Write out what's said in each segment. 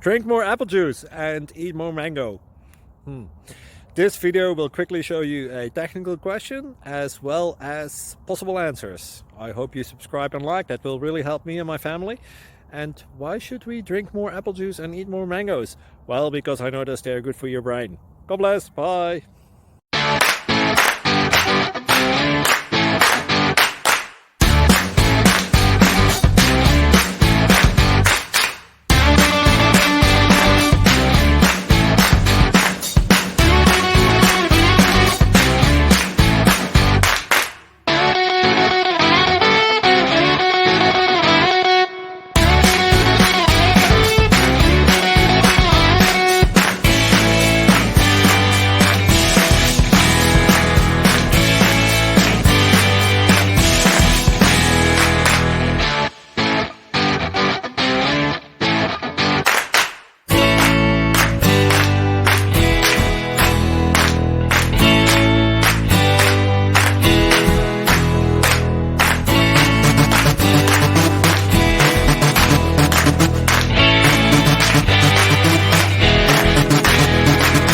Drink more apple juice and eat more mango. This video will quickly show you a technical question as well as possible answers. I hope you subscribe and like, that will really help me and my family. And why should we drink more apple juice and eat more mangoes? Well, because I noticed they're good for your brain. God bless, bye!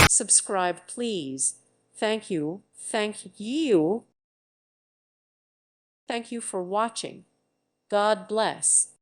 Subscribe, please. Thank you. Thank you. Thank you for watching. God bless.